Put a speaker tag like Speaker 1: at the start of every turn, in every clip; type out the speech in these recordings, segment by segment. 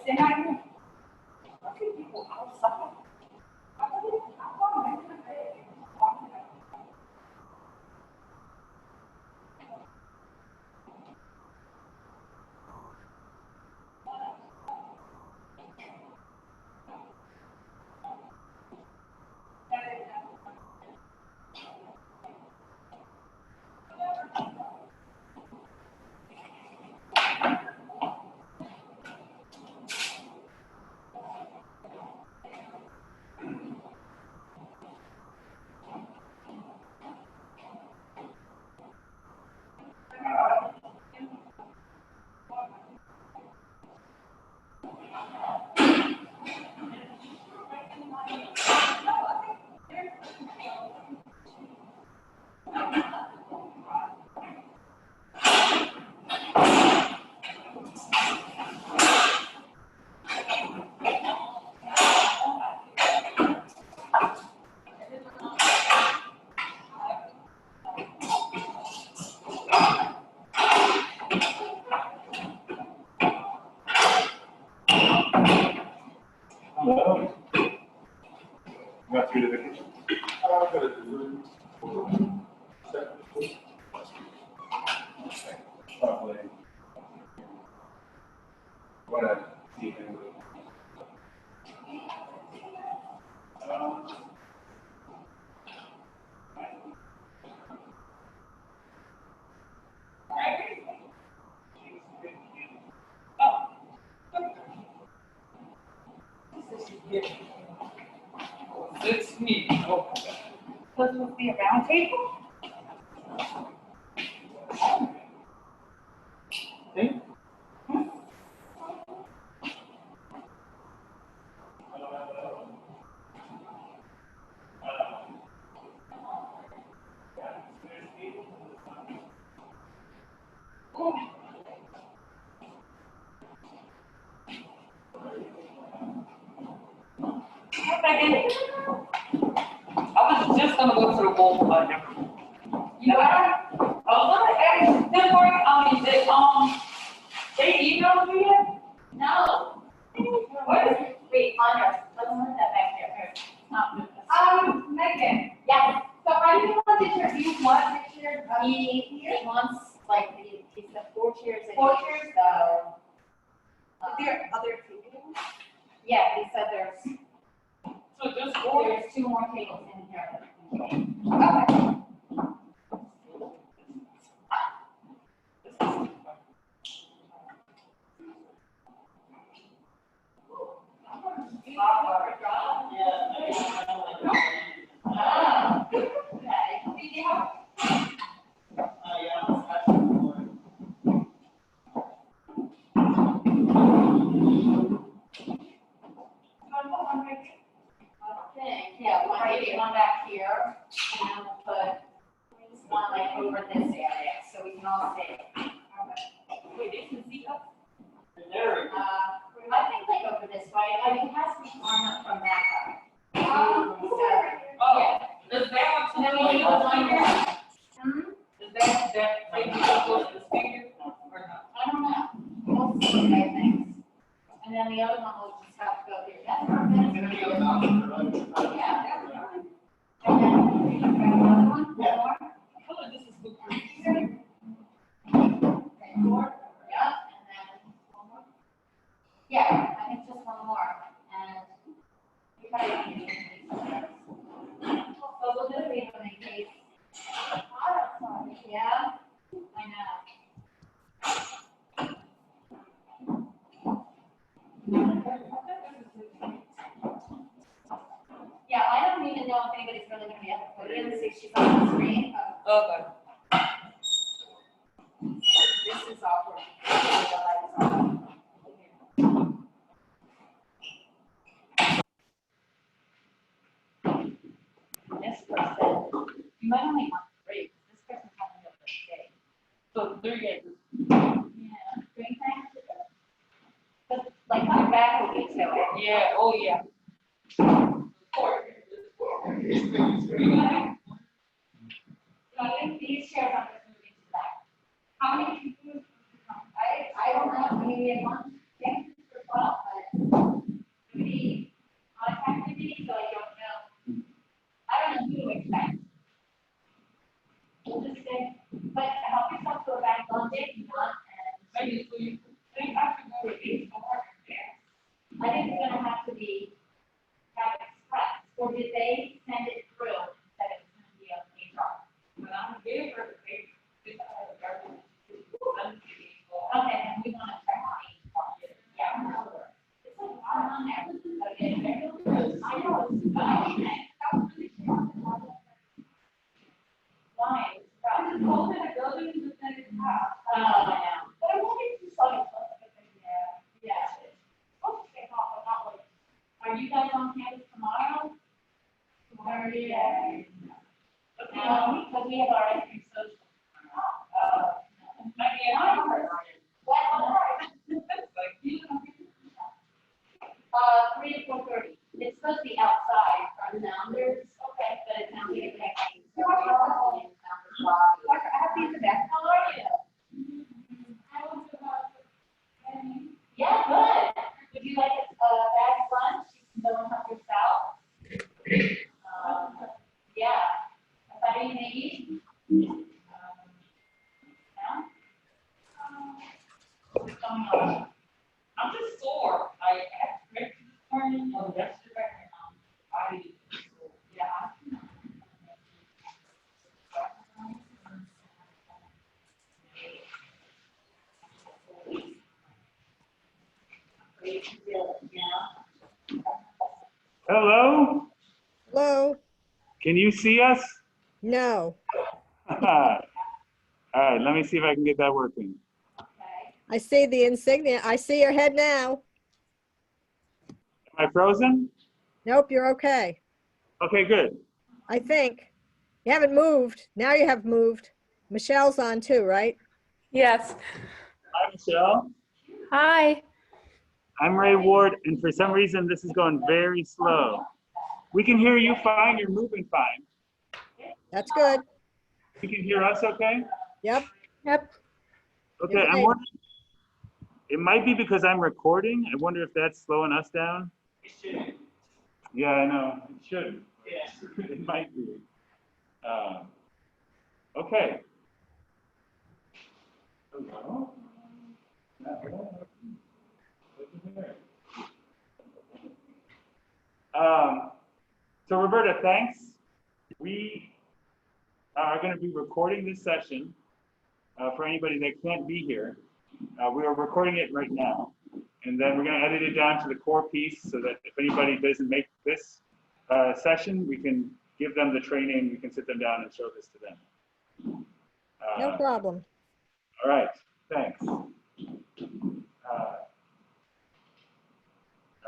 Speaker 1: they're not even. I see people outside.
Speaker 2: Not through the vacation. Probably. What I see.
Speaker 1: It's me. Oh, supposed to be a round table?
Speaker 2: Hey?
Speaker 1: I was just gonna go to the wall, but you know what? I was gonna ask, did work, they emailed you yet?
Speaker 3: No.
Speaker 1: What?
Speaker 3: Wait, Anya, let's put that back there. Not
Speaker 1: Megan.
Speaker 3: yeah.
Speaker 4: So how do you want the chair? Do you want the chair?
Speaker 3: He wants like he said 4 chairs. in
Speaker 4: Four
Speaker 3: here,
Speaker 4: chairs?
Speaker 3: So.
Speaker 4: Is there other tables?
Speaker 3: Yeah, he said there's
Speaker 1: So just order.
Speaker 3: there's 2 more tables in here.
Speaker 4: Okay.
Speaker 3: Ah, okay. Did you have? Okay, yeah, one back here, and then we'll put one like over this area, so we can all see.
Speaker 1: Wait, they can see us?
Speaker 3: I think like over this way, like it has to be far enough from that side. So,
Speaker 1: Oh,
Speaker 3: yeah.
Speaker 1: is that
Speaker 3: And then we need the one here.
Speaker 1: Is that maybe close to the speaker or not?
Speaker 3: I don't know. We'll see what I think. And then the other one will just have to go here. That's perfect. Yeah. And then another one, more.
Speaker 1: I feel like this is good.
Speaker 3: Okay, 4. Yeah, and then one more. Yeah, I think just one more. And we probably need to do these. So we'll do it in case. Yeah, I know. Yeah, I don't even know if anybody's really gonna be able to put it in the 6 she's on the screen.
Speaker 1: Okay.
Speaker 3: This is awkward. This person, you might only want 3. This person's having a birthday.
Speaker 1: So 3 days.
Speaker 3: Yeah, 3 times. But like my back will be to it.
Speaker 1: Yeah, oh yeah.
Speaker 3: I think these chairs are just moving to that. How many people? I don't know, maybe at one, 10 or 12, but Monday, not, and
Speaker 1: Maybe so you think I should go to HR and
Speaker 3: I think it's gonna have to be have express, or did they send it through that it was gonna be on HR?
Speaker 1: when I'm giving her the paper, this I have a garbage.
Speaker 3: Okay, then we wanna check on HR. Yeah. It's like, on there. Okay, I know, it's, why? It's
Speaker 1: I just told her the building is within its house.
Speaker 3: yeah.
Speaker 1: But I wanted to saw it.
Speaker 3: Yeah.
Speaker 1: Supposed to take off, but not like.
Speaker 3: Are you guys on campus tomorrow? Tomorrow, yeah. No, because we have our ice cream social.
Speaker 1: Maybe an hour.
Speaker 3: What, all right.
Speaker 1: Like, you know.
Speaker 3: 3 to 4:30. It's supposed to be outside from Sounders, okay, but it's not being connected. Happy to that. How are you? Yeah, good. Would you like a bag lunch? You can go and help yourself. Yeah. Is that what you need? No? What's going on?
Speaker 1: I'm just sore. I had breakfast this morning, or yesterday, and I,
Speaker 3: Yeah. Yeah.
Speaker 2: Hello?
Speaker 5: Hello?
Speaker 2: Can you see us?
Speaker 5: No,
Speaker 2: All right, let me see if I can get that working.
Speaker 3: Okay.
Speaker 5: I see the insignia. I see your head now.
Speaker 2: Am I frozen?
Speaker 5: Nope, you're okay.
Speaker 2: Okay, good.
Speaker 5: I think. You haven't moved. Now you have moved. Michelle's on too, right?
Speaker 6: Yes.
Speaker 2: Hi, Michelle.
Speaker 6: Hi.
Speaker 2: I'm Ray Ward, and for some reason, this is going very slow. We can hear you fine. You're moving fine.
Speaker 5: That's good.
Speaker 2: You can hear us okay?
Speaker 5: Yep.
Speaker 6: Yep.
Speaker 2: Okay,
Speaker 5: You're
Speaker 2: I'm
Speaker 5: right.
Speaker 2: wondering, it might be because I'm recording. I wonder if that's slowing us down. Yeah, I know. It should. Yeah. It might be. Okay. Hello? So Roberta, thanks. We are going to be recording this session for anybody that can't be here. We are recording it right now, and then we're going to edit it down to the core piece so that if anybody doesn't make this session, we can give them the training, we can sit them down and show this to them.
Speaker 5: No problem.
Speaker 2: All right, thanks. All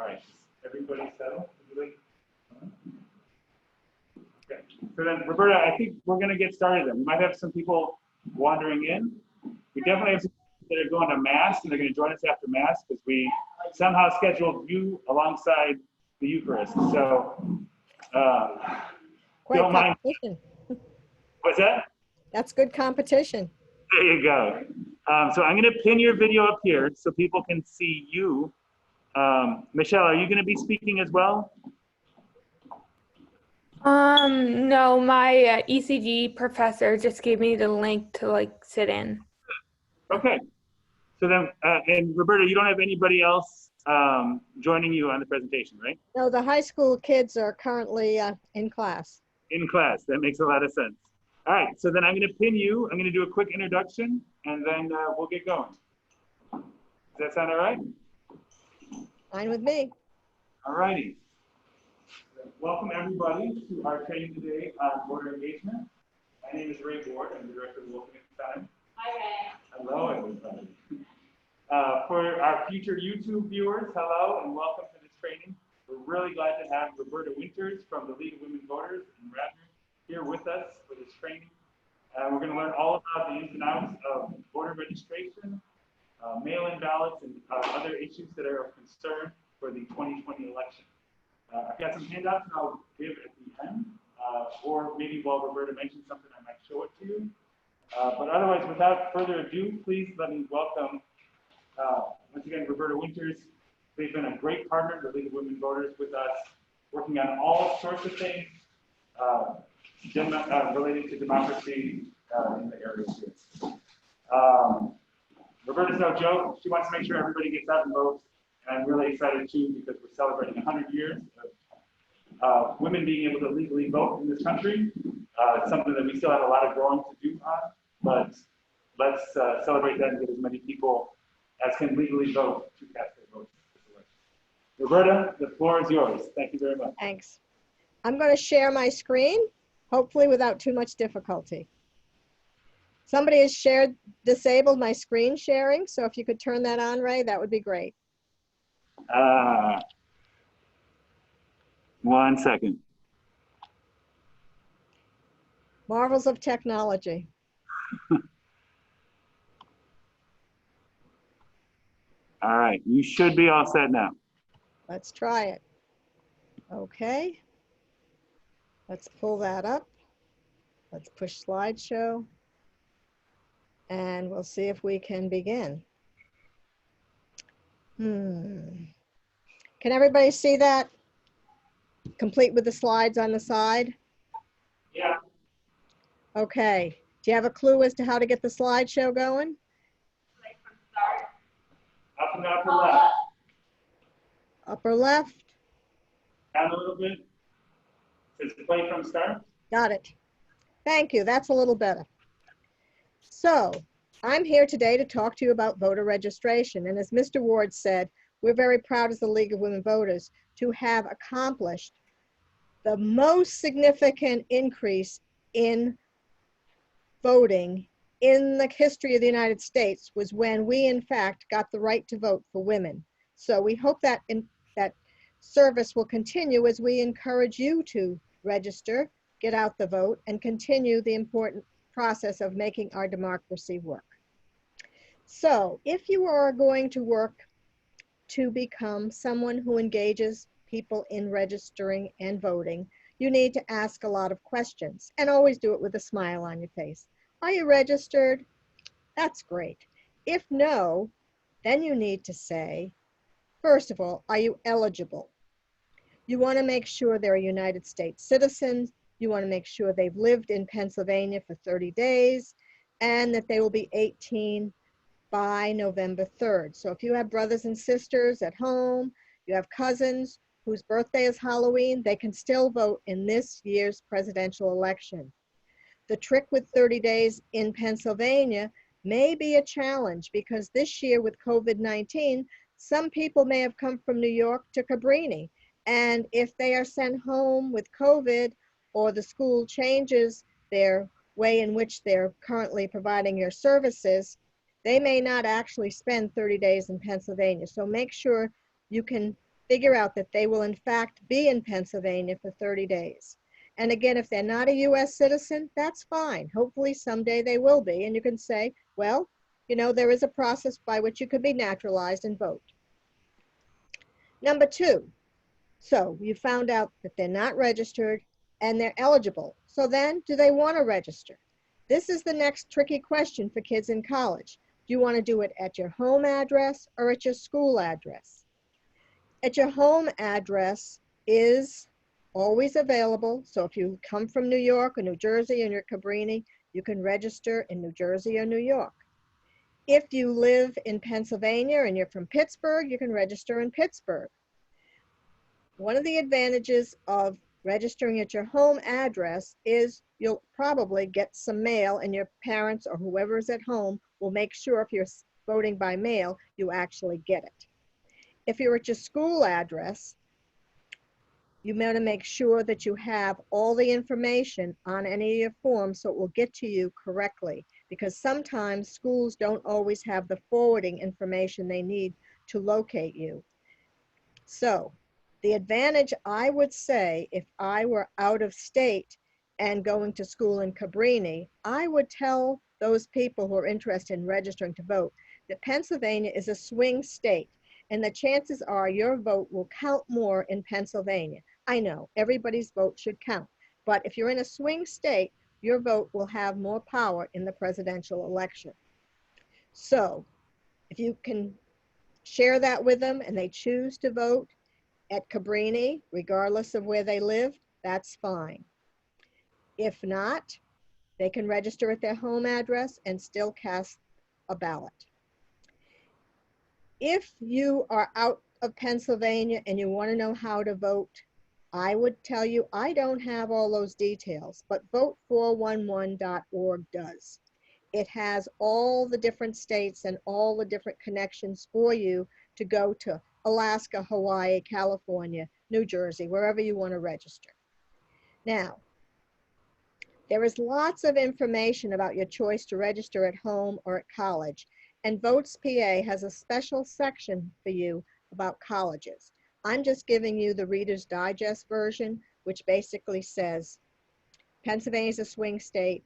Speaker 2: right, everybody settled? Okay, so then Roberta, I think we're gonna get started then. We might have some people wandering in. We definitely have some people that are going to Mass and they're gonna join us after Mass because we somehow scheduled you alongside the Eucharist. So,
Speaker 5: Quite
Speaker 2: don't mind.
Speaker 5: competition.
Speaker 2: What's that?
Speaker 5: That's good competition.
Speaker 2: There you go. So I'm gonna pin your video up here so people can see you. Michelle, are you gonna be speaking as well?
Speaker 6: No, my ECG professor just gave me the link to like sit in.
Speaker 2: Okay. So then, and Roberta, you don't have anybody else joining you on the presentation, right?
Speaker 5: No, the high school kids are currently in class.
Speaker 2: In class, that makes a lot of sense. All right, so then I'm gonna pin you. I'm gonna do a quick introduction and then we'll get going. Does that sound all right?
Speaker 5: Fine with me.
Speaker 2: All righty. Welcome everybody to our training today on voter engagement. My name is Ray Ward. I'm the director of Wolfington Center.
Speaker 3: Hi, Ray.
Speaker 2: Hello, everybody. For our future YouTube viewers, hello and welcome to this training. We're really glad to have Roberta Winters from the League of Women Voters in Radnor here with us for this training. We're going to learn all about the ins and outs of voter registration, mail-in ballots, and other issues that are of concern for the 2020 election. I've got some handouts that I'll give at the end, or maybe while Roberta mentions something, I might show it to you. But otherwise, without further ado, please let me welcome, once again, Roberta Winters. They've been a great partner, the League of Women Voters, with us, working on all sorts of things related to democracy in the area here. Roberta's no joke. She wants to make sure everybody gets out and votes. And I'm really excited too because we're celebrating 100 years of women being able to legally vote in this country. It's something that we still have a lot of growing to do on, but let's celebrate that and get as many people as can legally vote to cast their votes. Roberta, the floor is yours. Thank you very much.
Speaker 5: Thanks. I'm going to share my screen, hopefully without too much difficulty. Somebody has disabled my screen sharing, so if you could turn that on, Ray, that would be great.
Speaker 2: 1 second.
Speaker 5: Marvels of technology.
Speaker 2: All right, you should be all set now.
Speaker 5: Let's try it. Okay. Let's pull that up. Let's push slideshow. And we'll see if we can begin. Can everybody see that? Complete with the slides on the side?
Speaker 2: Yeah.
Speaker 5: Okay. Do you have a clue as to how to get the slideshow going?
Speaker 2: Up and upper left.
Speaker 5: Upper left.
Speaker 2: Down a little bit. Says play from start.
Speaker 5: Got it. Thank you. That's a little better. So I'm here today to talk to you about voter registration. And as Mr. Ward said, we're very proud as the League of Women Voters to have accomplished the most significant increase in voting in the history of the United States was when we, in fact, got the right to vote for women. So we hope that that service will continue as we encourage you to register, get out the vote, and continue the important process of making our democracy work. So if you are going to work to become someone who engages people in registering and voting, you need to ask a lot of questions and always do it with a smile on your face. Are you registered? That's great. If no, then you need to say, first of all, are you eligible? You want to make sure they're a United States citizen. You want to make sure they've lived in Pennsylvania for 30 days and that they will be 18 by November 3rd. So if you have brothers and sisters at home, you have cousins whose birthday is Halloween, they can still vote in this year's presidential election. The trick with 30 days in Pennsylvania may be a challenge because this year with COVID-19, some people may have come from New York to Cabrini. And if they are sent home with COVID or the school changes their way in which they're currently providing your services, they may not actually spend 30 days in Pennsylvania. So make sure you can figure out that they will in fact be in Pennsylvania for 30 days. And again, if they're not a US citizen, that's fine. Hopefully someday they will be. And you can say, well, you know, there is a process by which you could be naturalized and vote. Number two, so you found out that they're not registered and they're eligible. So then, do they want to register? This is the next tricky question for kids in college. Do you want to do it at your home address or at your school address? At your home address is always available. So if you come from New York or New Jersey and you're Cabrini, you can register in New Jersey or New York. If you live in Pennsylvania and you're from Pittsburgh, you can register in Pittsburgh. One of the advantages of registering at your home address is you'll probably get some mail and your parents or whoever is at home will make sure if you're voting by mail, you actually get it. If you're at your school address, you want to make sure that you have all the information on any of your forms so it will get to you correctly, because sometimes schools don't always have the forwarding information they need to locate you. So the advantage, I would say, if I were out of state and going to school in Cabrini, I would tell those people who are interested in registering to vote that Pennsylvania is a swing state, and the chances are your vote will count more in Pennsylvania. I know everybody's vote should count, but if you're in a swing state, your vote will have more power in the presidential election. So if you can share that with them and they choose to vote at Cabrini, regardless of where they live, that's fine. If not, they can register at their home address and still cast a ballot. If you are out of Pennsylvania and you want to know how to vote, I would tell you I don't have all those details, but vote411.org does. It has all the different states and all the different connections for you to go to Alaska, Hawaii, California, New Jersey, wherever you want to register. Now, there is lots of information about your choice to register at home or at college, and Votes PA has a special section for you about colleges. I'm just giving you the Reader's Digest version, which basically says, Pennsylvania is a swing state.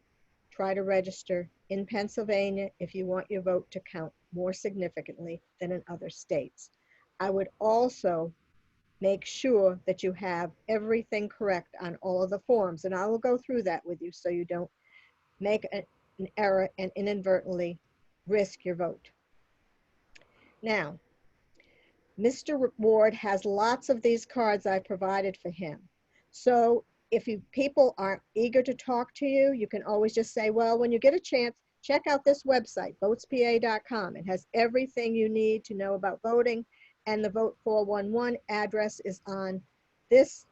Speaker 5: Try to register in Pennsylvania if you want your vote to count more significantly than in other states. I would also make sure that you have everything correct on all of the forms, and I will go through that with you so you don't make an error and inadvertently risk your vote. Now, Mr. Ward has lots of these cards I provided for him. So if people aren't eager to talk to you, you can always just say, well, when you get a chance, check out this website, votespa.com. It has everything you need to know about voting, and the Vote 411 address is on this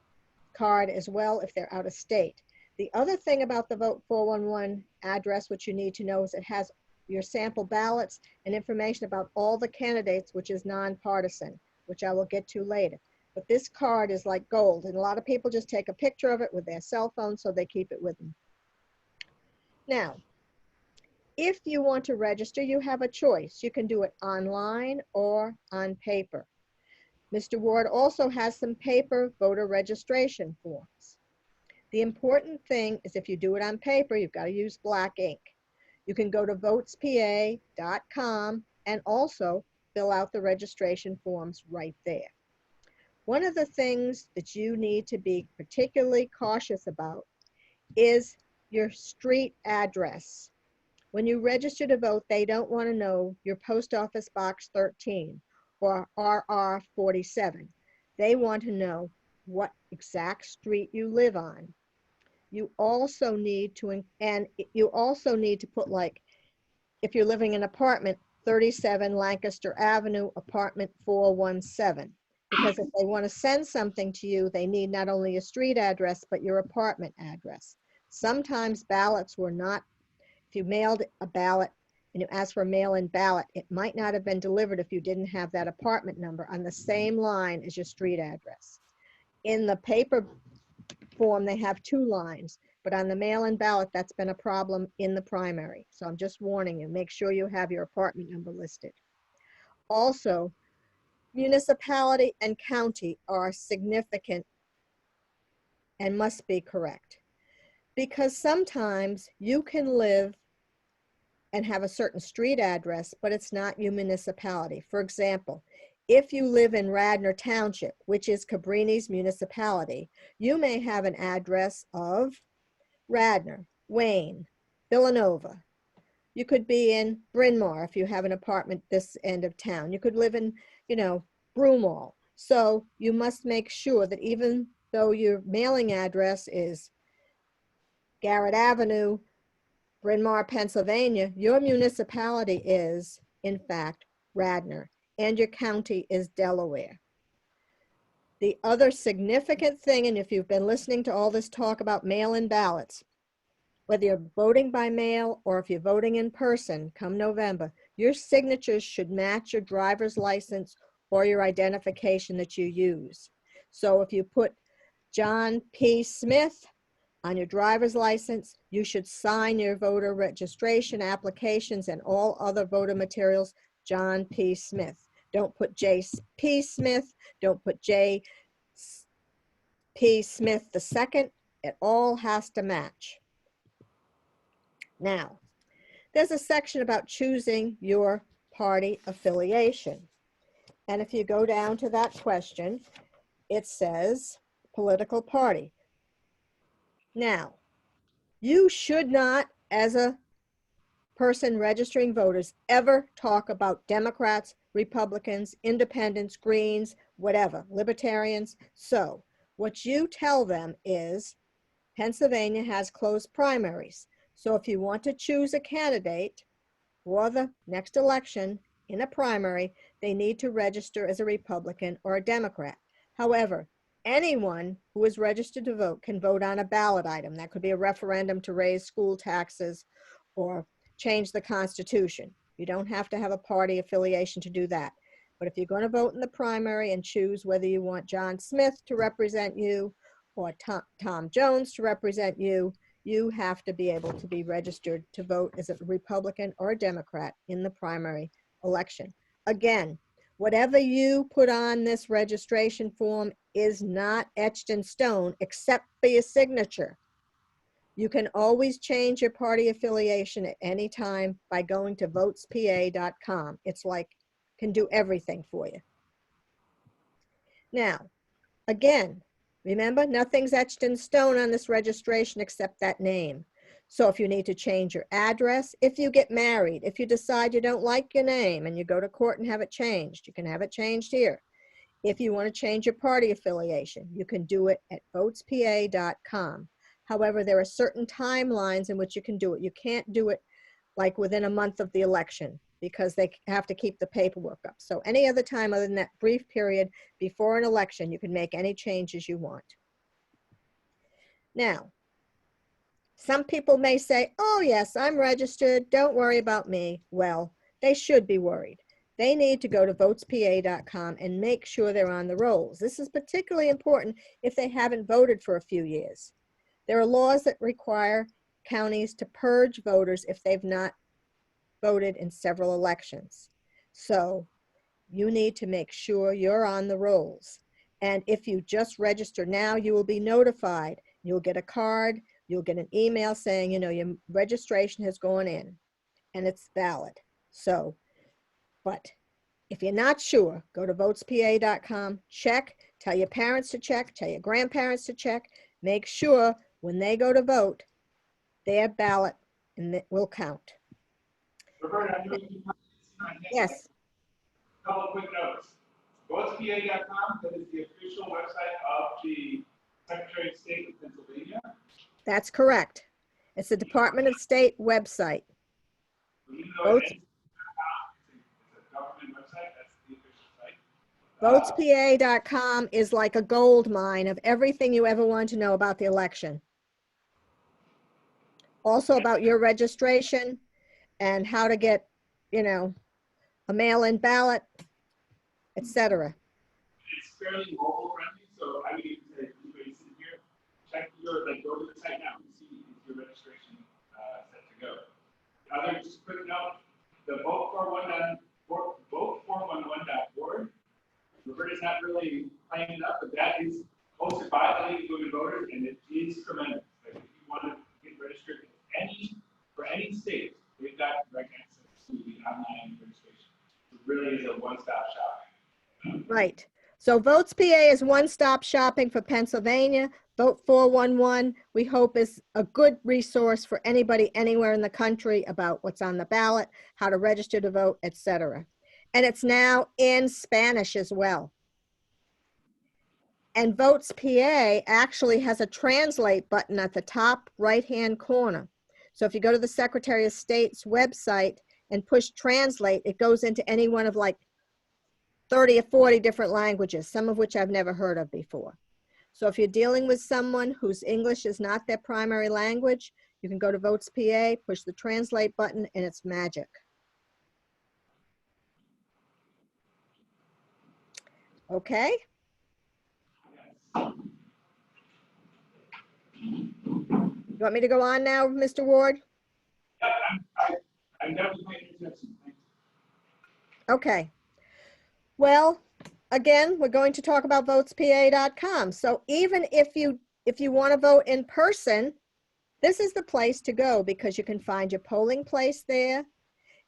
Speaker 5: card as well if they're out of state. The other thing about the Vote 411 address, which you need to know, is it has your sample ballots and information about all the candidates, which is nonpartisan, which I will get to later. But this card is like gold, and a lot of people just take a picture of it with their cell phone so they keep it with them. Now, if you want to register, you have a choice. You can do it online or on paper. Mr. Ward also has some paper voter registration forms. The important thing is if you do it on paper, you've got to use black ink. You can go to votespa.com and also fill out the registration forms right there. One of the things that you need to be particularly cautious about is your street address. When you register to vote, they don't want to know your post office box 13 or RR 47. They want to know what exact street you live on. You also need to, put, like, if you're living in an apartment, 37 Lancaster Avenue, apartment 417. Because if they want to send something to you, they need not only a street address, but your apartment address. Sometimes ballots were not, if you mailed a ballot and you asked for a mail-in ballot, it might not have been delivered if you didn't have that apartment number on the same line as your street address. In the paper form, they have 2 lines, but on the mail-in ballot, that's been a problem in the primary. So I'm just warning you, make sure you have your apartment number listed. Also, municipality and county are significant and must be correct, because sometimes you can live and have a certain street address, but it's not your municipality. For example, if you live in Radnor Township, which is Cabrini's municipality, you may have an address of Radnor, Wayne, Villanova. You could be in Bryn Mawr if you have an apartment this end of town. You could live in, Broomall. So you must make sure that even though your mailing address is Garrett Avenue, Bryn Mawr, Pennsylvania, your municipality is, in fact, Radnor, and your county is Delaware. The other significant thing, and if you've been listening to all this talk about mail-in ballots, whether you're voting by mail or if you're voting in person come November, your signatures should match your driver's license or your identification that you use. So if you put John P. Smith on your driver's license, you should sign your voter registration applications and all other voter materials, John P. Smith. Don't put J. P. Smith, don't put J. P. Smith II. It all has to match. Now, there's a section about choosing your party affiliation. And if you go down to that question, it says political party. Now, you should not, as a person registering voters, ever talk about Democrats, Republicans, Independents, Greens, whatever, Libertarians. So what you tell them is Pennsylvania has closed primaries. So if you want to choose a candidate, for the next election in a primary, they need to register as a Republican or a Democrat. However, anyone who is registered to vote can vote on a ballot item. That could be a referendum to raise school taxes or change the Constitution. You don't have to have a party affiliation to do that. But if you're going to vote in the primary and choose whether you want John Smith to represent you or Tom Jones to represent you, you have to be able to be registered to vote as a Republican or a Democrat in the primary election. Again, whatever you put on this registration form is not etched in stone except for your signature. You can always change your party affiliation at any time by going to votespa.com. It's like, can do everything for you. Now, again, remember, nothing's etched in stone on this registration except that name. So if you need to change your address, if you get married, if you decide you don't like your name and you go to court and have it changed, you can have it changed here. If you want to change your party affiliation, you can do it at votespa.com. However, there are certain timelines in which you can do it. You can't do it like within a month of the election because they have to keep the paperwork up. So any other time other than that brief period before an election, you can make any changes you want. Now, some people may say, oh yes, I'm registered, don't worry about me. Well, they should be worried. They need to go to votespa.com and make sure they're on the rolls. This is particularly important if they haven't voted for a few years. There are laws that require counties to purge voters if they've not voted in several elections. So you need to make sure you're on the rolls. And if you just register now, you will be notified. You'll get a card, you'll get an email saying, you know, your registration has gone in and it's valid. So, but if you're not sure, go to votespa.com, check, tell your parents to check, tell your grandparents to check, make sure when they go to vote, their ballot and it will count.
Speaker 2: Roberta,
Speaker 5: Yes.
Speaker 2: a couple of quick notes. VotesPA.com, that is the official website of the Secretary of State of Pennsylvania.
Speaker 5: That's correct. It's the Department of State website.
Speaker 2: Even though
Speaker 5: Votes,
Speaker 2: it's a government website, that's the official site.
Speaker 5: votespa.com is like a gold mine of everything you ever want to know about the election. Also about your registration and how to get, you know, a mail-in ballot, etc.
Speaker 2: It's fairly mobile friendly, so I would even say if anybody's in here, check your, like, go to the site now and see if your registration set to go. Other just quick note, the vote411.org. Roberta's not really playing it up, but that is hosted by the League of Women Voters, and it is tremendous. Like, if you want to get registered for any state, we've got direct access to the online registration. It really is a one-stop shop.
Speaker 5: Right. So Votes PA is one-stop shopping for Pennsylvania. Vote 411, we hope, is a good resource for anybody anywhere in the country about what's on the ballot, how to register to vote, etc. And it's now in Spanish as well. And Votes PA actually has a translate button at the top right-hand corner. So if you go to the Secretary of State's website and push translate, it goes into any one of like 30 or 40 different languages, some of which I've never heard of before. So if you're dealing with someone whose English is not their primary language, you can go to Votes PA, push the translate button, and it's magic. Okay? You want me to go on now, Mr. Ward?
Speaker 2: Yep, I'm definitely paying attention.
Speaker 5: Okay. Well, again, we're going to talk about votespa.com. So even if you want to vote in person, this is the place to go because you can find your polling place there.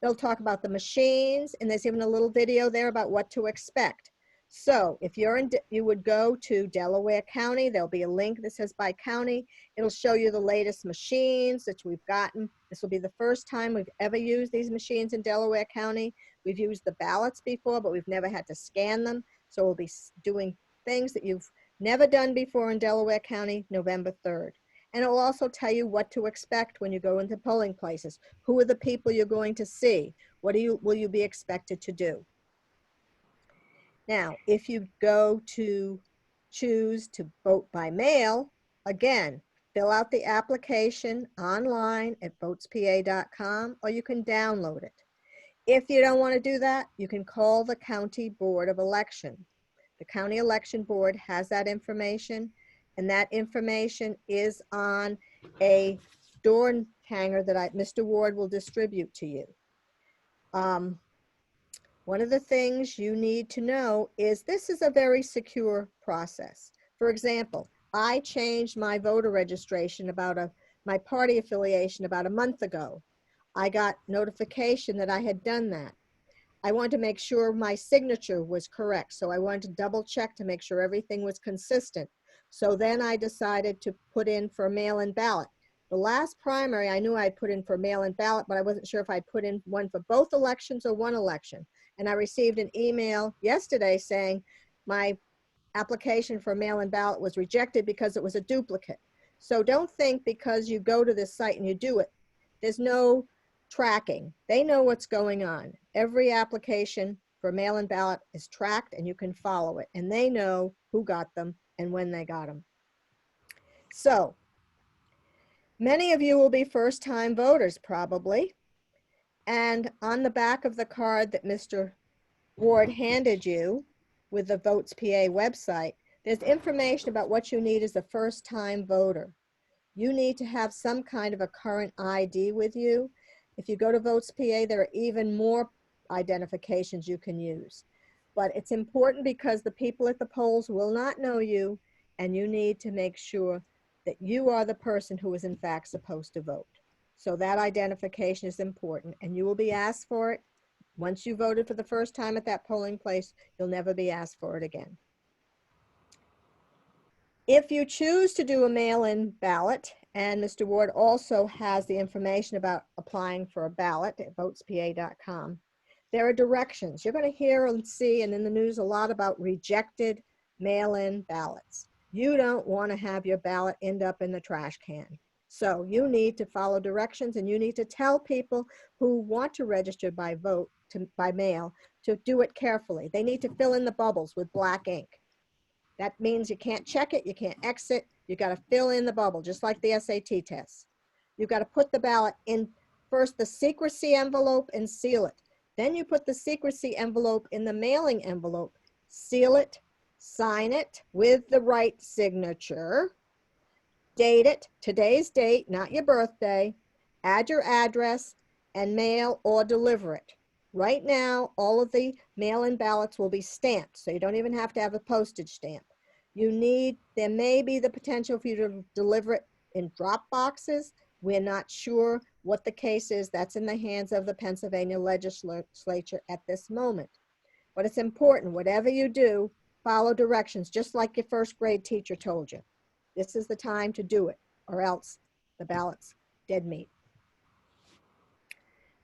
Speaker 5: It'll talk about the machines, and there's even a little video there about what to expect. So if you would go to Delaware County, there'll be a link that says by county. It'll show you the latest machines that we've gotten. This will be the first time we've ever used these machines in Delaware County. We've used the ballots before, but we've never had to scan them. So we'll be doing things that you've never done before in Delaware County, November 3rd. And it will also tell you what to expect when you go into polling places. Who are the people you're going to see? What will you be expected to do? Now, if you go to choose to vote by mail, again, fill out the application online at votespa.com, or you can download it. If you don't want to do that, you can call the County Board of Election. The County Election Board has that information, and that information is on a door hanger that Mr. Ward will distribute to you. One of the things you need to know is this is a very secure process. For example, I changed my voter registration my party affiliation about a month ago. I got notification that I had done that. I wanted to make sure my signature was correct, so I wanted to double check to make sure everything was consistent. So then I decided to put in for a mail-in ballot. The last primary, I knew I'd put in for a mail-in ballot, but I wasn't sure if I'd put in one for both elections or one election. And I received an email yesterday saying my application for a mail-in ballot was rejected because it was a duplicate. So don't think because you go to this site and you do it, there's no tracking. They know what's going on. Every application for a mail-in ballot is tracked and you can follow it. And they know who got them and when they got them. So many of you will be first-time voters probably. And on the back of the card that Mr. Ward handed you with the Votes PA website, there's information about what you need as a first-time voter. You need to have some kind of a current ID with you. If you go to Votes PA, there are even more identifications you can use. But it's important because the people at the polls will not know you, and you need to make sure that you are the person who is in fact supposed to vote. So that identification is important, and you will be asked for it. Once you voted for the first time at that polling place, you'll never be asked for it again. If you choose to do a mail-in ballot, and Mr. Ward also has the information about applying for a ballot at votespa.com, there are directions. You're going to hear and see, and in the news, a lot about rejected mail-in ballots. You don't want to have your ballot end up in the trash can. So you need to follow directions, and you need to tell people who want to register by by mail to do it carefully. They need to fill in the bubbles with black ink. That means you can't check it, you can't exit, you got to fill in the bubble, just like the SAT test. You've got to put the ballot in first the secrecy envelope and seal it. Then you put the secrecy envelope in the mailing envelope, seal it, sign it with the right signature, date it, today's date, not your birthday, add your address, and mail or deliver it. Right now, all of the mail-in ballots will be stamped, so you don't even have to have a postage stamp. There may be the potential for you to deliver it in drop boxes. We're not sure what the case is. That's in the hands of the Pennsylvania legislature at this moment. But it's important, whatever you do, follow directions, just like your first grade teacher told you. This is the time to do it, or else the ballot's dead meat.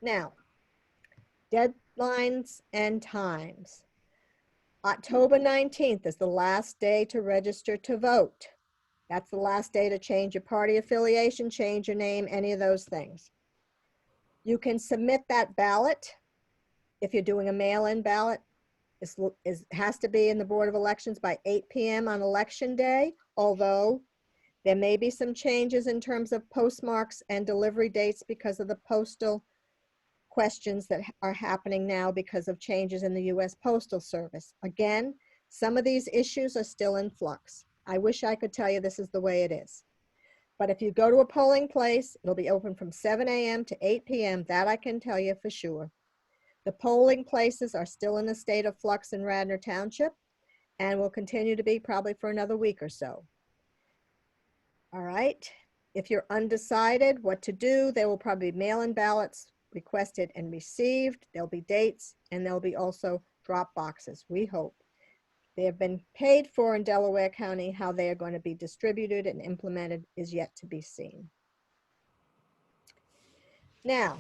Speaker 5: Now, deadlines and times. October 19th is the last day to register to vote. That's the last day to change your party affiliation, change your name, any of those things. You can submit that ballot if you're doing a mail-in ballot. It has to be in the Board of Elections by 8 p.m. on election day, although there may be some changes in terms of postmarks and delivery dates because of the postal questions that are happening now because of changes in the U.S. Postal Service. Again, some of these issues are still in flux. I wish I could tell you this is the way it is. But if you go to a polling place, it'll be open from 7 a.m. to 8 p.m. That I can tell you for sure. The polling places are still in a state of flux in Radnor Township and will continue to be probably for another week or so. All right. If you're undecided what to do, there will probably be mail-in ballots requested and received. There'll be dates, and there'll be also drop boxes, we hope. They have been paid for in Delaware County. How they are going to be distributed and implemented is yet to be seen. Now,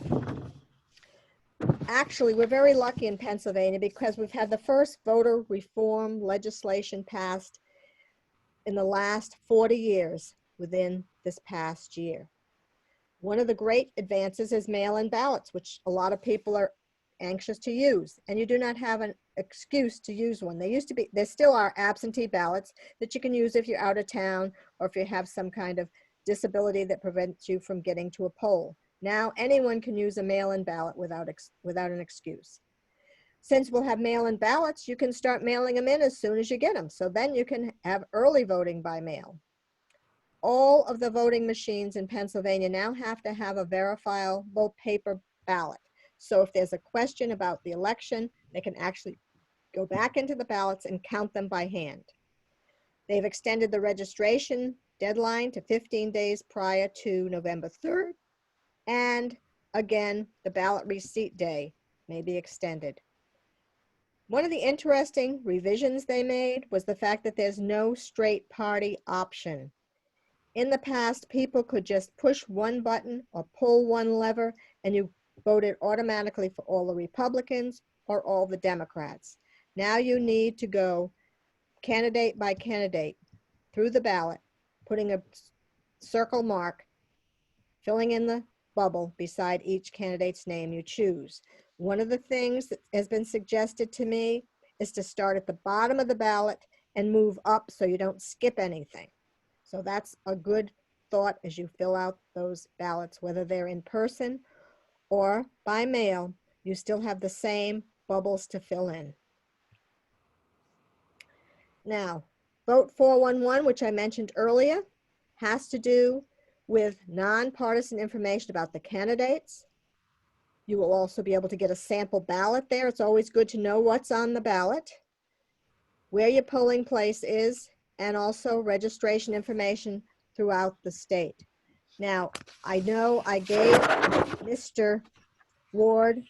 Speaker 5: actually, we're very lucky in Pennsylvania because we've had the first voter reform legislation passed in the last 40 years. within this past year. One of the great advances is mail-in ballots, which a lot of people are anxious to use, and you do not have an excuse to use one. There still are absentee ballots that you can use if you're out of town or if you have some kind of disability that prevents you from getting to a poll. Now anyone can use a mail-in ballot without an excuse. Since we'll have mail-in ballots, you can start mailing them in as soon as you get them. So then you can have early voting by mail. All of the voting machines in Pennsylvania now have to have a verifiable paper ballot. So if there's a question about the election, they can actually go back into the ballots and count them by hand. They've extended the registration deadline to 15 days prior to November 3rd. And again, the ballot receipt day may be extended. One of the interesting revisions they made was the fact that there's no straight party option. In the past, people could just push one button or pull one lever and you voted automatically for all the Republicans or all the Democrats. Now you need to go candidate by candidate through the ballot, putting a circle mark, filling in the bubble beside each candidate's name you choose. One of the things that has been suggested to me is to start at the bottom of the ballot and move up so you don't skip anything. So that's a good thought as you fill out those ballots, whether they're in person or by mail, you still have the same bubbles to fill in. Now, Vote 411, which I mentioned earlier, has to do with nonpartisan information about the candidates. You will also be able to get a sample ballot there. It's always good to know what's on the ballot, where your polling place is, and also registration information throughout the state. Now, I know I gave Mr. Ward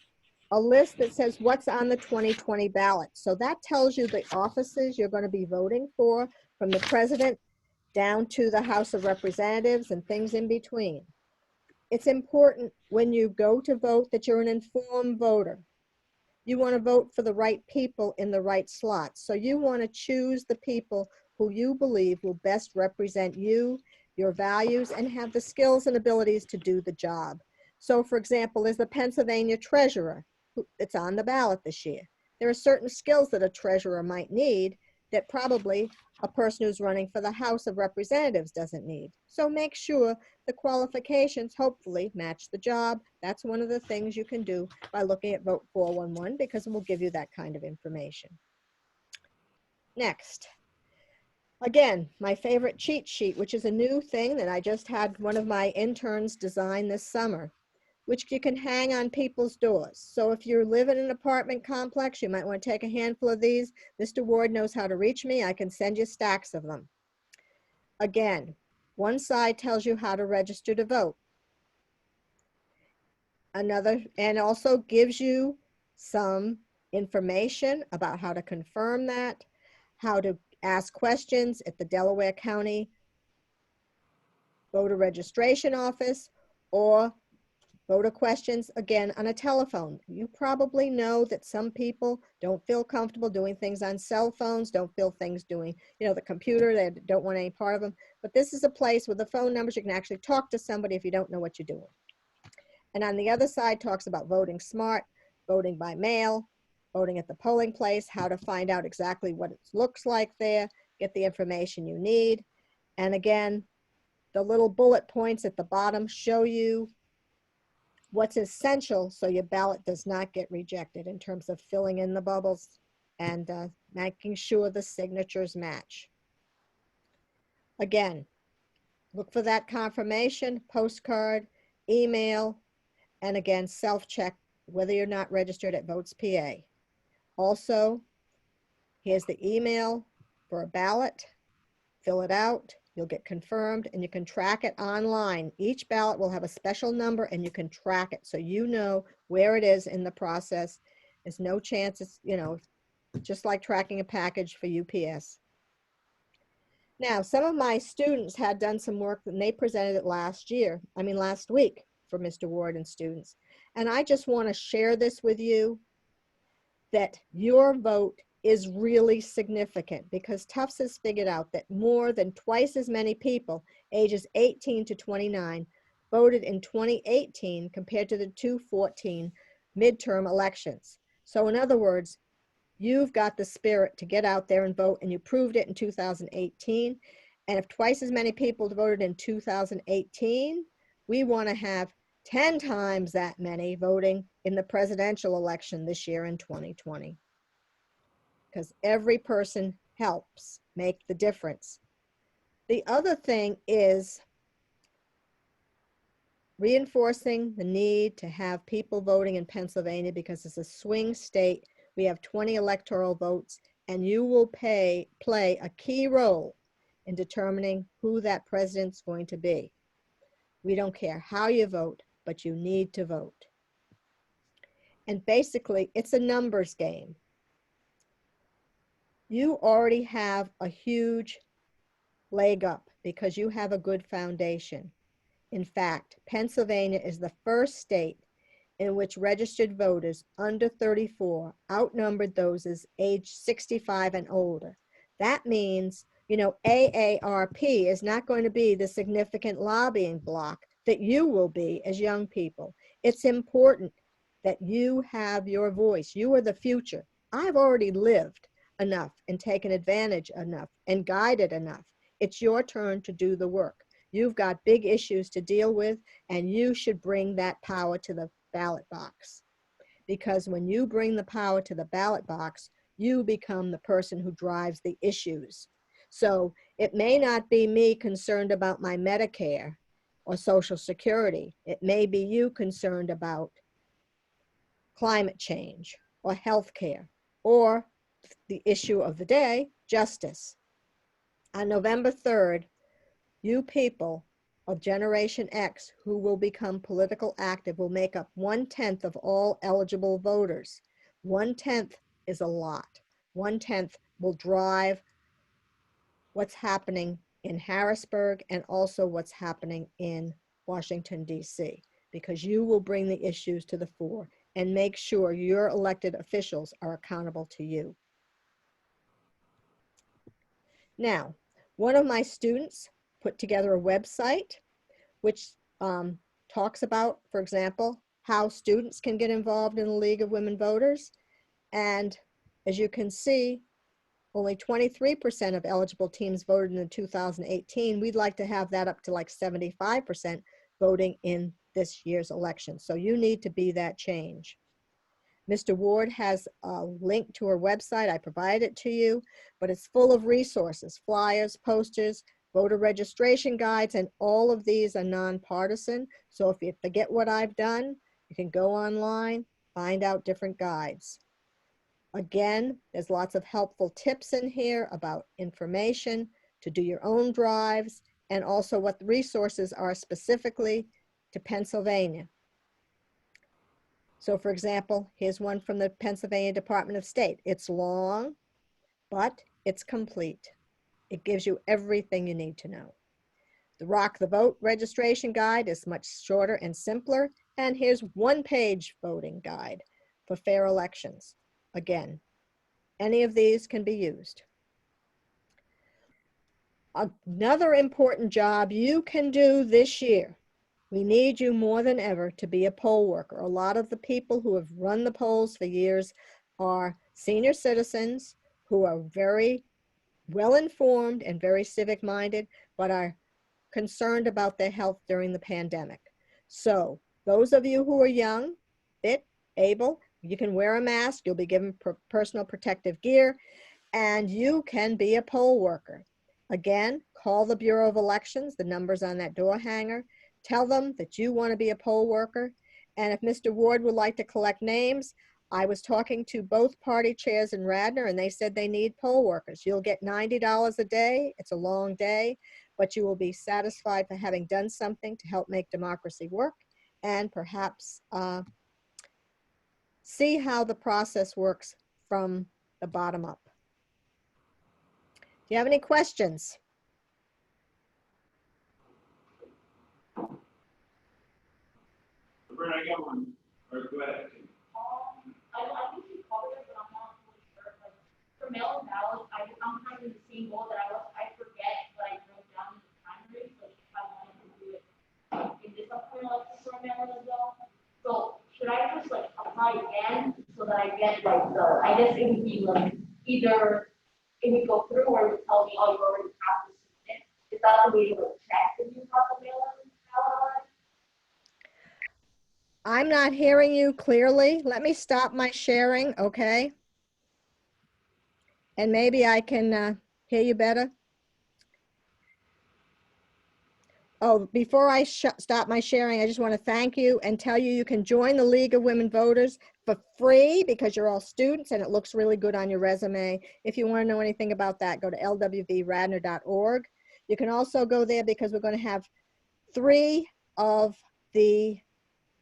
Speaker 5: a list that says what's on the 2020 ballot. So that tells you the offices you're going to be voting for, from the president down to the House of Representatives and things in between. It's important when you go to vote that you're an informed voter. You want to vote for the right people in the right slots. So you want to choose the people who you believe will best represent you, your values, and have the skills and abilities to do the job. So for example, there's the Pennsylvania treasurer that's on the ballot this year. There are certain skills that a treasurer might need that probably a person who's running for the House of Representatives doesn't need. So make sure the qualifications hopefully match the job. That's one of the things you can do by looking at Vote 411, because it will give you that kind of information. Next, again, my favorite cheat sheet, which is a new thing that I just had one of my interns design this summer, which you can hang on people's doors. So if you live in an apartment complex, you might want to take a handful of these. Mr. Ward knows how to reach me. I can send you stacks of them. Again, one side tells you how to register to vote. Another, and also gives you some information about how to confirm that, how to ask questions at the Delaware County voter registration office, or voter questions, again, on a telephone. You probably know that some people don't feel comfortable doing things on cell phones, don't feel things doing, the computer, they don't want any part of them. But this is a place with the phone numbers, you can actually talk to somebody if you don't know what you're doing. And on the other side talks about voting smart, voting by mail, voting at the polling place, how to find out exactly what it looks like there, get the information you need. And again, the little bullet points at the bottom show you what's essential so your ballot does not get rejected in terms of filling in the bubbles and making sure the signatures match. Again, look for that confirmation, postcard, email, and again, self-check whether you're not registered at Votes PA. Also, here's the email for a ballot. Fill it out. You'll get confirmed and you can track it online. Each ballot will have a special number and you can track it so you know where it is in the process. There's no chance it's, just like tracking a package for UPS. Now, some of my students had done some work and they presented it last week for Mr. Ward and students. And I just want to share this with you, that your vote is really significant because Tufts has figured out that more than twice as many people ages 18 to 29 voted in 2018 compared to the 2014 midterm elections. So in other words, you've got the spirit to get out there and vote, and you proved it in 2018. And if twice as many people voted in 2018, we want to have 10 times that many voting in the presidential election this year in 2020. Because every person helps make the difference. The other thing is reinforcing the need to have people voting in Pennsylvania because it's a swing state. We have 20 electoral votes, and you will play a key role in determining who that president's going to be. We don't care how you vote, but you need to vote. And basically, it's a numbers game. You already have a huge leg up because you have a good foundation. In fact, Pennsylvania is the first state in which registered voters under 34 outnumbered those as age 65 and older. That means, you know, AARP is not going to be the significant lobbying bloc that you will be as young people. It's important that you have your voice. You are the future. I've already lived enough and taken advantage enough and guided enough. It's your turn to do the work. You've got big issues to deal with, and you should bring that power to the ballot box. Because when you bring the power to the ballot box, you become the person who drives the issues. So it may not be me concerned about my Medicare or Social Security. It may be you concerned about climate change or healthcare or the issue of the day, justice. On November 3rd, you people of Generation X who will become political active will make up 1/10 of all eligible voters. 1/10 is a lot. 1/10 will drive what's happening in Harrisburg and also what's happening in Washington, D.C., because you will bring the issues to the fore and make sure your elected officials are accountable to you. Now, one of my students put together a website which talks about, for example, how students can get involved in the League of Women Voters. And as you can see, only 23% of eligible teams voted in the 2018. We'd like to have that up to like 75% voting in this year's election. So you need to be that change. Mr. Ward has a link to her website. I provided it to you, but it's full of resources, flyers, posters, voter registration guides, and all of these are nonpartisan. So if you forget what I've done, you can go online, find out different guides. Again, there's lots of helpful tips in here about information to do your own drives and also what the resources are specifically to Pennsylvania. So for example, here's one from the Pennsylvania Department of State. It's long, but it's complete. It gives you everything you need to know. The Rock the Vote registration guide is much shorter and simpler. And here's one-page voting guide for fair elections. Again, any of these can be used. Another important job you can do this year. We need you more than ever to be a poll worker. A lot of the people who have run the polls for years are senior citizens who are very well-informed and very civic-minded, but are concerned about their health during the pandemic. So those of you who are young, fit, able, you can wear a mask, you'll be given personal protective gear, and you can be a poll worker. Again, call the Bureau of Elections, the number's on that door hanger. Tell them that you want to be a poll worker. And if Mr. Ward would like to collect names, I was talking to both party chairs in Radnor, and they said they need poll workers. You'll get $90 a day. It's a long day, but you will be satisfied for having done something to help make democracy work and perhaps see how the process works from the bottom up. Do you have any questions?
Speaker 2: Roberta, I got one. Or go ahead.
Speaker 3: I think you covered it, but I'm not really sure. Like, I'm kind of in the same boat that I forget what I wrote down in the primary, so if I wanted to do it in this upcoming election for mail as well. So should I just like apply again so that I get like I guess it would be like either it would go through or it would tell me, oh, you already have to submit. Is that the way to like, check if you have the mail-in ballot?
Speaker 5: I'm not hearing you clearly. Let me stop my sharing, okay? And maybe I can hear you better. Oh, before I stop my sharing, I just want to thank you and tell you you can join the League of Women Voters for free because you're all students and it looks really good on your resume. If you want to know anything about that, go to lwvradnor.org. You can also go there because we're going to have 3 of the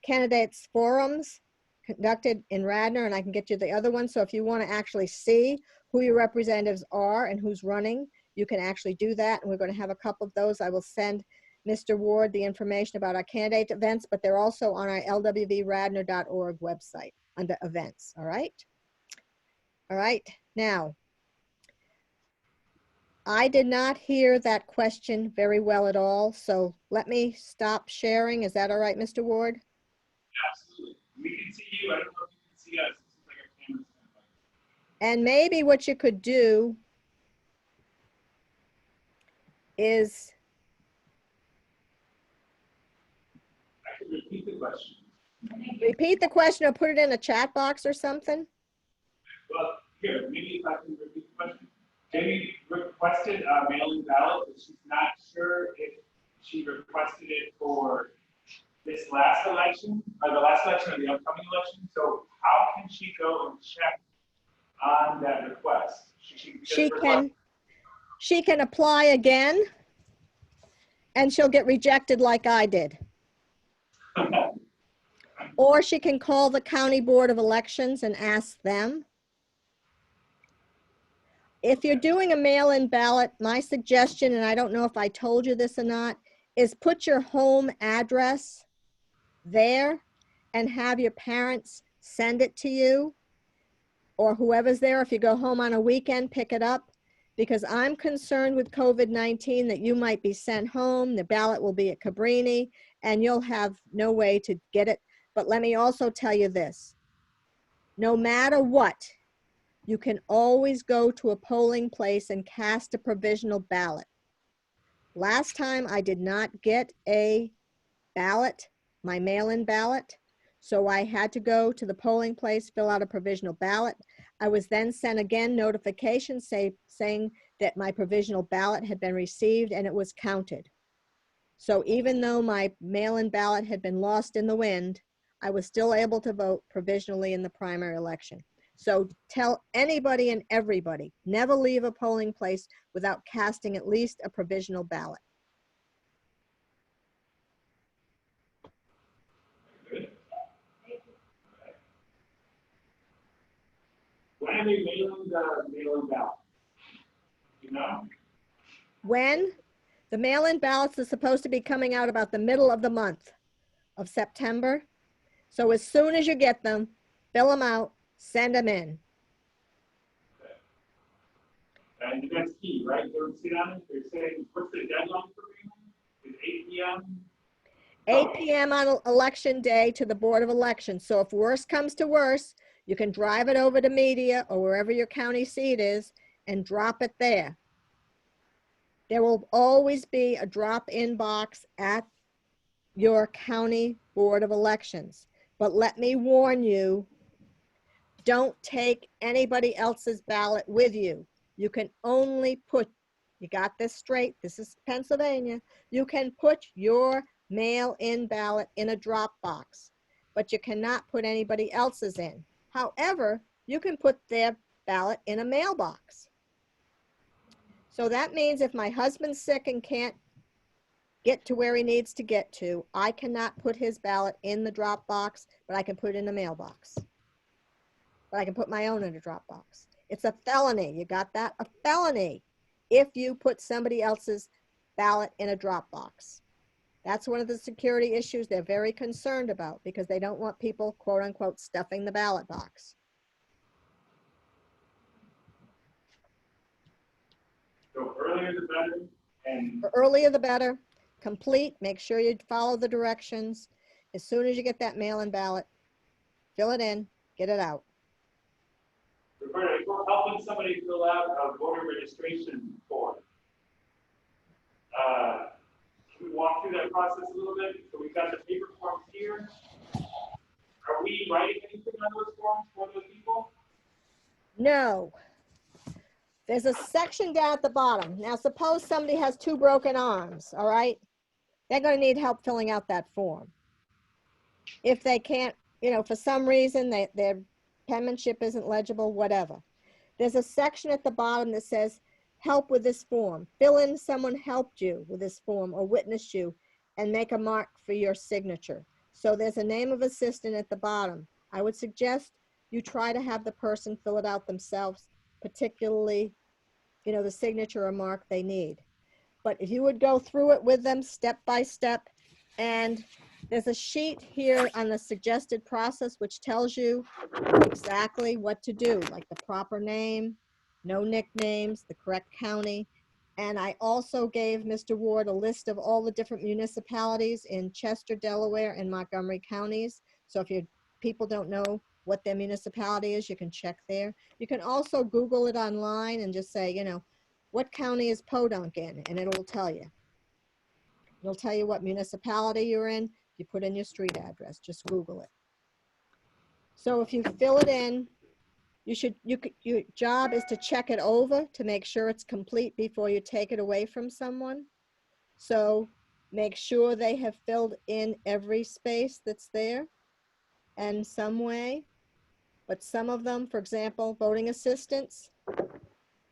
Speaker 5: candidates forums conducted in Radnor, and I can get you the other one. So if you want to actually see who your representatives are and who's running, you can actually do that. And we're going to have a couple of those. I will send Mr. Ward the information about our candidate events, but they're also on our lwvradnor.org website under events. All right. All right. Now, I did not hear that question very well at all. So let me stop sharing. Is that all right, Mr. Ward?
Speaker 2: Absolutely. We can see you. I don't know if you can see us. This is like a camera standby.
Speaker 5: And maybe what you could do is,
Speaker 2: I can repeat the question.
Speaker 5: repeat the question or put it in a chat box or something.
Speaker 2: Well, here, maybe if I can repeat the question. Jamie requested a mail-in ballot, but she's not sure if she requested it for this last election, or the last election or the upcoming election. So how can she go and check on that request?
Speaker 5: She can apply again and she'll get rejected like I did. Or she can call the County Board of Elections and ask them. If you're doing a mail-in ballot, my suggestion, and I don't know if I told you this or not, is put your home address there and have your parents send it to you or whoever's there. If you go home on a weekend, pick it up, because I'm concerned with COVID-19 that you might be sent home, the ballot will be at Cabrini, and you'll have no way to get it. But let me also tell you this, no matter what, you can always go to a polling place and cast a provisional ballot. Last time I did not get a ballot, my mail-in ballot, so I had to go to the polling place, fill out a provisional ballot. I was then sent again notification saying that my provisional ballot had been received and it was counted. So even though my mail-in ballot had been lost in the wind, I was still able to vote provisionally in the primary election. So tell anybody and everybody, never leave a polling place without casting at least a provisional ballot.
Speaker 2: Good. When are they mailing the mail-in ballot? You know?
Speaker 5: When? The mail-in ballots are supposed to be coming out about the middle of the month of September. So as soon as you get them, fill them out, send them in.
Speaker 2: Okay. And that's key, right? They don't sit on it. They're saying, what's the deadline for mailing? Is 8 p.m.?
Speaker 5: 8 p.m. on election day to the Board of Elections. So if worse comes to worse, you can drive it over to media or wherever your county seat is and drop it there. There will always be a drop-in box at your county Board of Elections. But let me warn you, don't take anybody else's ballot with you. You can only put, you got this straight, this is Pennsylvania, you can put your mail-in ballot in a drop box, but you cannot put anybody else's in. However, you can put their ballot in a mailbox. So that means if my husband's sick and can't get to where he needs to get to, I cannot put his ballot in the drop box, but I can put it in the mailbox. But I can put my own in a drop box. It's a felony. You got that? A felony if you put somebody else's ballot in a drop box. That's one of the security issues they're very concerned about because they don't want people, quote unquote, stuffing the ballot box.
Speaker 2: earlier the better. And
Speaker 5: The earlier the better. Complete, make sure you follow the directions. As soon as you get that mail-in ballot, fill it in, get it out.
Speaker 2: Roberta, if we're helping somebody fill out a voter registration form, can we walk through that process a little bit? So we've got the paper forms here. Are we writing anything on those forms for those people?
Speaker 5: No. There's a section down at the bottom. Now, suppose somebody has 2 broken arms, all right? They're going to need help filling out that form. If they can't, for some reason, their penmanship isn't legible, whatever. There's a section at the bottom that says, help with this form. Fill in someone helped you with this form or witnessed you and make a mark for your signature. So there's a name of assistant at the bottom. I would suggest you try to have the person fill it out themselves, particularly, the signature or mark they need. But if you would go through it with them step by step, and there's a sheet here on the suggested process which tells you exactly what to do, like the proper name, no nicknames, the correct county. And I also gave Mr. Ward a list of all the different municipalities in Chester, Delaware, and Montgomery counties. So if people don't know what their municipality is, you can check there. You can also Google it online and just say, what county is Podunk in? And it'll tell you. It'll tell you what municipality you're in. You put in your street address, just Google it. So if you fill it in, your job is to check it over to make sure it's complete before you take it away from someone. So make sure they have filled in every space that's there in some way. But some of them, for example, voting assistants,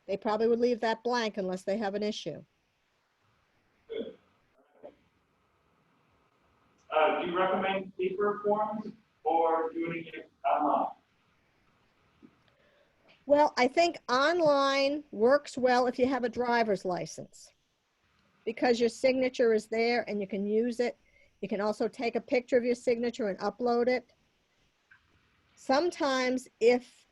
Speaker 5: they probably would leave that blank unless they have an issue.
Speaker 2: Good. Do you recommend paper forms or doing it online?
Speaker 5: Well, I think online works well if you have a driver's license because your signature is there and you can use it. You can also take a picture of your signature and upload it. Sometimes if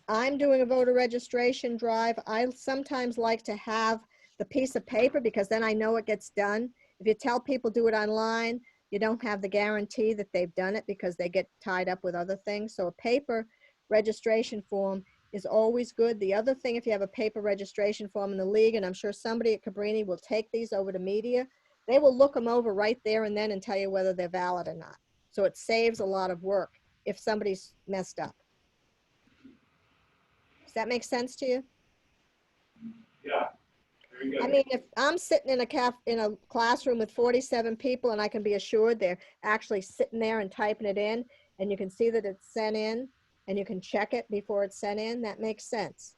Speaker 5: I'm doing a voter registration drive, I sometimes like to have the piece of paper because then I know it gets done. If you tell people do it online, you don't have the guarantee that they've done it because they get tied up with other things. So a paper registration form is always good. The other thing, if you have a paper registration form in the league, and I'm sure somebody at Cabrini will take these over to media, they will look them over right there and then and tell you whether they're valid or not. So it saves a lot of work if somebody's messed up. Does that make sense to you?
Speaker 2: Yeah, very good.
Speaker 5: I mean, if I'm sitting in a classroom with 47 people and I can be assured they're actually sitting there and typing it in, and you can see that it's sent in, and you can check it before it's sent in, that makes sense.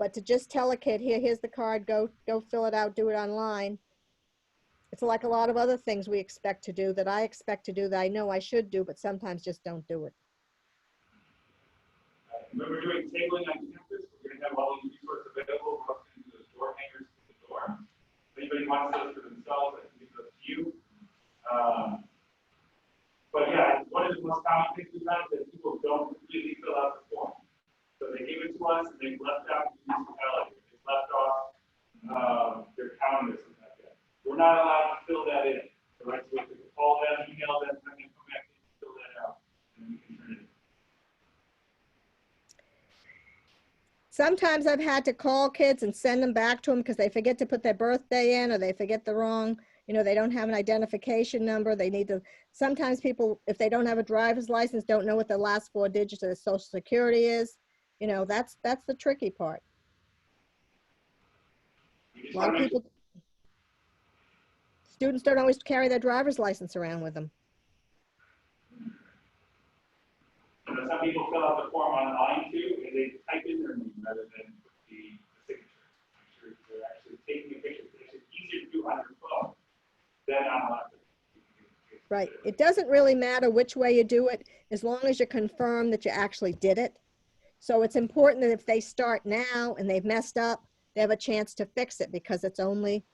Speaker 5: But to just tell a kid, here's the card, go fill it out, do it online. It's like a lot of other things we expect to do that I expect to do that I know I should do, but sometimes just don't do it.
Speaker 2: When we're doing tabling on campus, we're going to have all these resources available. We're going to do those door hangers to the door. If anybody wants those for themselves, I can give those to you. But yeah, one of the most common things we've had is that people don't completely fill out the form. So they gave it to us and they left out the municipality. They left off their county or something like that. We're not allowed to fill that in. So right, so we have to call them, email them, and then come back and fill that out. And we can turn it in.
Speaker 5: Sometimes I've had to call kids and send them back to them because they forget to put their birthday in or they forget the wrong, they don't have an identification number. They need to, sometimes people, if they don't have a driver's license, don't know what the last 4 digits of their social security is. That's the tricky part. A lot of people, students don't always carry their driver's license around with them.
Speaker 2: Some people fill out the form online too, and they type in their name rather than the signature. I'm sure they're actually taking a picture. It's easier to do on your phone than online.
Speaker 5: Right. It doesn't really matter which way you do it, as long as you confirm that you actually did it. So it's important that if they start now and they've messed up, they have a chance to fix it because it's only,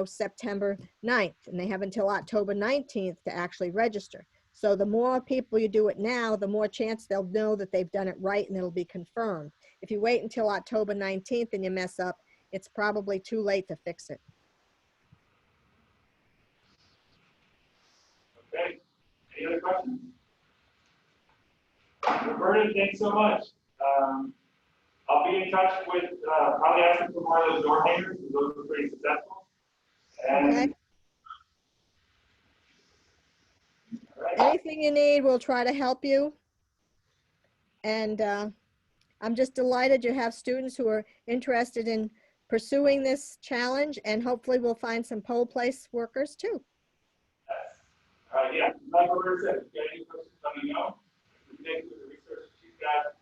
Speaker 5: September 9th and they have until October 19th to actually register. So the more people you do it now, the more chance they'll know that they've done it right and it'll be confirmed. If you wait until October 19th and you mess up, it's probably too late to fix it.
Speaker 2: Okay, any other questions? Roberta, thanks so much. I'll be in touch with, probably asking for more of those door hangers, because those were pretty successful. And,
Speaker 5: Okay.
Speaker 2: all right.
Speaker 5: Anything you need, we'll try to help you. And I'm just delighted you have students who are interested in pursuing this challenge, and hopefully we'll find some pole place workers too.
Speaker 2: Yes. Yeah, like Roberta said, if you have any questions, let me know. Connect with the research she's got,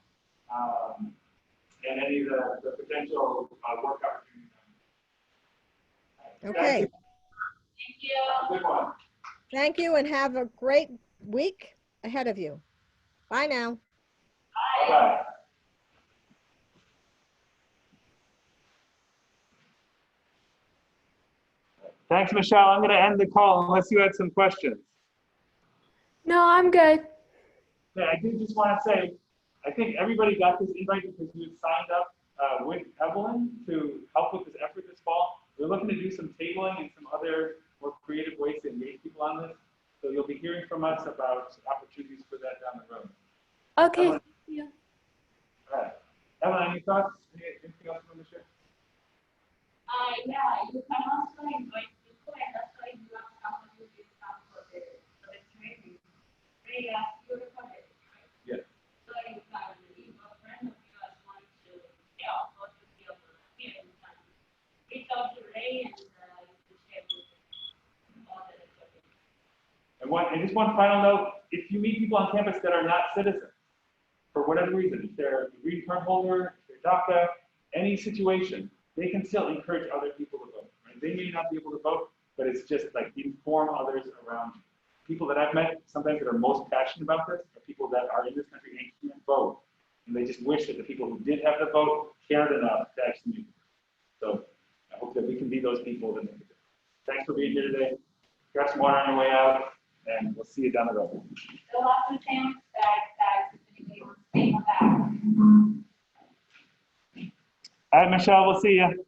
Speaker 2: and any of the potential work opportunities.
Speaker 5: Okay.
Speaker 3: Thank you.
Speaker 2: Good one.
Speaker 5: Thank you, and have a great week ahead of you. Bye now.
Speaker 2: Bye-bye. Thanks, Michelle. I'm going to end the call unless you had some questions.
Speaker 6: No, I'm good.
Speaker 2: Yeah, I do just want to say, I think everybody got this invite because you had signed up with Evelyn to help with this effort this fall. We're looking to do some tabling and some other more creative ways to engage people on this. So you'll be hearing from us about opportunities for that down the road.
Speaker 6: Okay.
Speaker 2: Evelyn.
Speaker 6: Thank you.
Speaker 2: All right. Evelyn, any thoughts? Anything else you want to share?
Speaker 3: Yeah, you can also invite people, and that's why you have someone who is for the training. They ask you to come in, right?
Speaker 2: Yeah.
Speaker 3: So you can leave a friend of yours want to help or to be able to hear and reach out to Ray and you can share with all the
Speaker 2: And just one final note, if you meet people on campus that are not citizens, for whatever reason, if they're a green card holder, if they're DACA, any situation, they can still encourage other people to vote. Right? They may not be able to vote, but it's just like inform others around you. People that I've met sometimes that are most passionate about this are people that are in this country and can't vote. And they just wish that the people who did have the vote cared enough to actually make it. So I hope that we can be those people that make it. Thanks for being here today. Grab some water on your way out, and we'll see you down the road.
Speaker 3: So lots of things that they were saying about.
Speaker 2: All right, Michelle, we'll see you.